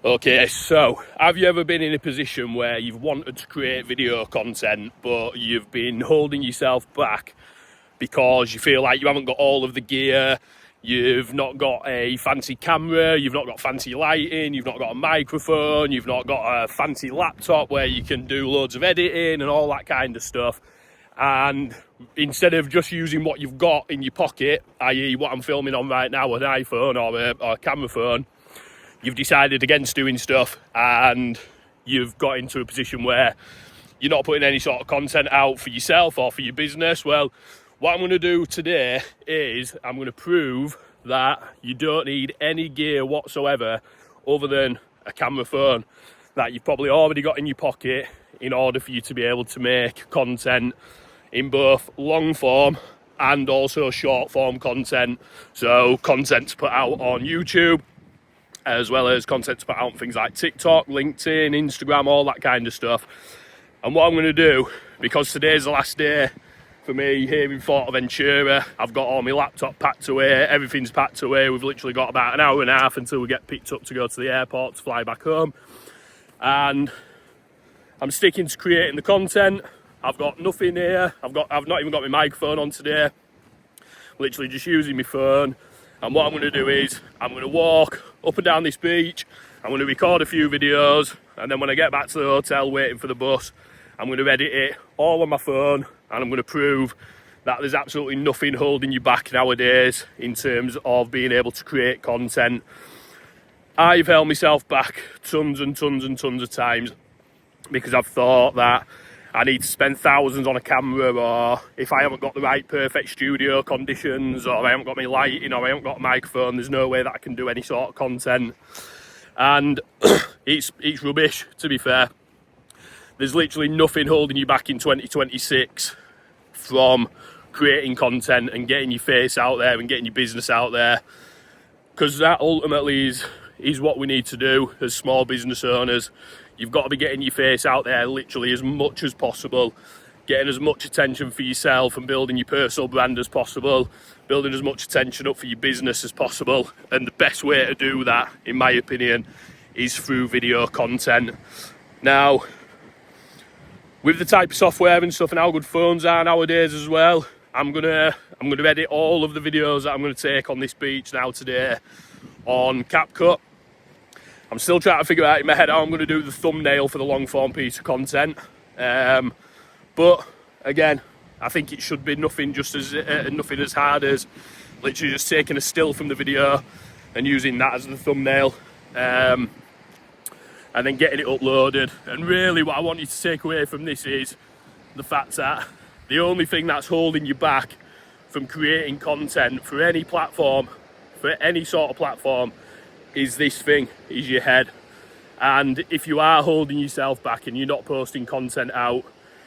Okay, so have you ever been in a position where you've wanted to create video content but you've been holding yourself back because you feel like you haven't got all of the gear, you've not got a fancy camera, you've not got fancy lighting, you've not got a microphone, you've not got a fancy laptop where you can do loads of editing and all that kind of stuff, and instead of just using what you've got in your pocket, i.e. what I'm filming on right now, an iPhone or a camera phone, you've decided against doing stuff and you've got into a position where you're not putting any sort of content out for yourself or for your business. Well, what I'm going to do today is I'm going to prove that you don't need any gear whatsoever other than a camera phone that you've probably already got in your pocket in order for you to be able to make content in both long form and also short form content. So content to put out on YouTube, as well as content to put out on things like TikTok, LinkedIn, Instagram, all that kind of stuff. And what I'm going to do, because today's the last day for me here in Ventura, I've got all my laptop packed away, everything's packed away. We've literally got about an hour and a half until we get picked up to go to the airport to fly back home. And I'm sticking to creating the content. I've got nothing here. I've not even got my microphone on today. Literally just using my phone. And what I'm going to do is I'm going to walk up and down this beach. I'm going to record a few videos, and then when I get back to the hotel waiting for the bus, I'm going to edit it all on my phone, and I'm going to prove that there's absolutely nothing holding you back nowadays in terms of being able to create content. I've held myself back tons and tons and tons of times because I've thought that I need to spend thousands on a camera, or if I haven't got the right perfect studio conditions, or I haven't got my lighting, or I haven't got a microphone, there's no way that I can do any sort of content. And it's rubbish, to be fair. There's literally nothing holding you back in 2026 from creating content and getting your face out there and getting your business out there, because that ultimately is what we need to do as small business owners. You've got to be getting your face out there literally as much as possible, getting as much attention for yourself and building your personal brand as possible, building as much attention up for your business as possible. And the best way to do that, in my opinion, is through video content. Now, with the type of software and stuff and how good phones are nowadays as well, I'm gonna edit all of the videos that I'm gonna take on this beach now today on CapCut. I'm still trying to figure out in my head how I'm going to do the thumbnail for the long form piece of content. But again, I think it should be nothing as hard as literally just taking a still from the video and using that as the thumbnail, and then getting it uploaded. And really what I want you to take away from this is the fact that the only thing that's holding you back from creating content for any platform, for any sort of platform, is this thing, is your head. And if you are holding yourself back and you're not posting content out,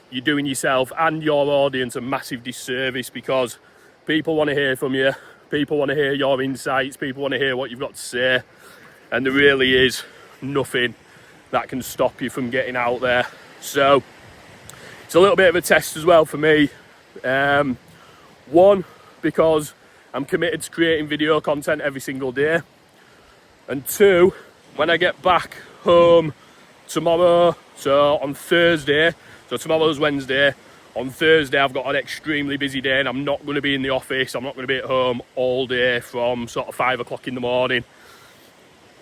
you're doing yourself and your audience a massive disservice, because people want to hear from you, people want to hear your insights, people want to hear what you've got to say, and there really is nothing that can stop you from getting out there. So it's a little bit of a test as well for me. One, because I'm committed to creating video content every single day. And two, when I get back home tomorrow, so on Thursday, so tomorrow's Wednesday, on Thursday I've got an extremely busy day and I'm not going to be in the office, I'm not going to be at home all day from sort of 5 o'clock in the morning.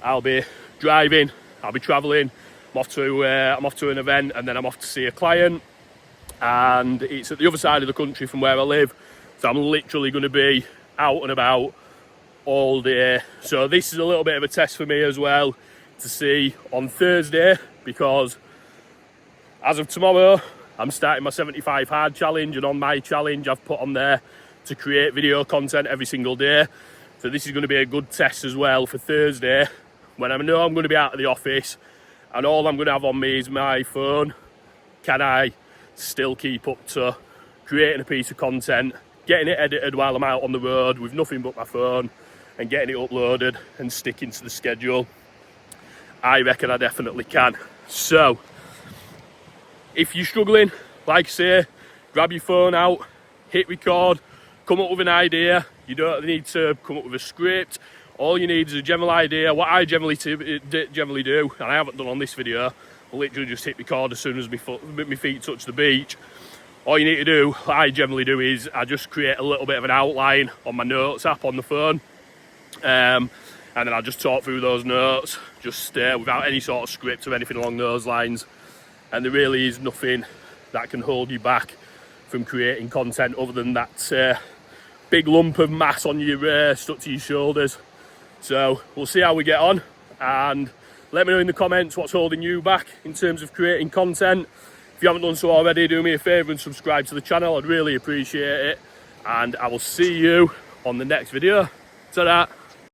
I'll be driving, I'll be travelling, I'm off to an event, and then I'm off to see a client, and it's at the other side of the country from where I live, so I'm literally going to be out and about all day. So this is a little bit of a test for me as well, to see on Thursday, because as of tomorrow I'm starting my 75 hard challenge, and on my challenge I've put on there to create video content every single day. So this is going to be a good test as well for Thursday, when I know I'm going to be out of the office and all I'm going to have on me is my phone. Can I still keep up to creating a piece of content, getting it edited while I'm out on the road with nothing but my phone, and getting it uploaded and sticking to the schedule? I reckon I definitely can. So if you're struggling, like I say, grab your phone out, hit record, come up with an idea. You don't need to come up with a script All you need is a general idea. What I generally do, and I haven't done on this video, I literally just hit record as soon as my feet touch the beach. All you need to do, what I generally do, is I just create a little bit of an outline on my notes app on the phone, and then I'll just talk through those notes, just without any sort of script or anything along those lines. And there really is nothing that can hold you back from creating content other than that big lump of mass on your stuck to your shoulders. So we'll see how we get on, and let me know in the comments what's holding you back in terms of creating content. If you haven't done so already, do me a favour and subscribe to the channel. I'd really appreciate it, and I will see you on the next video. Ta-da!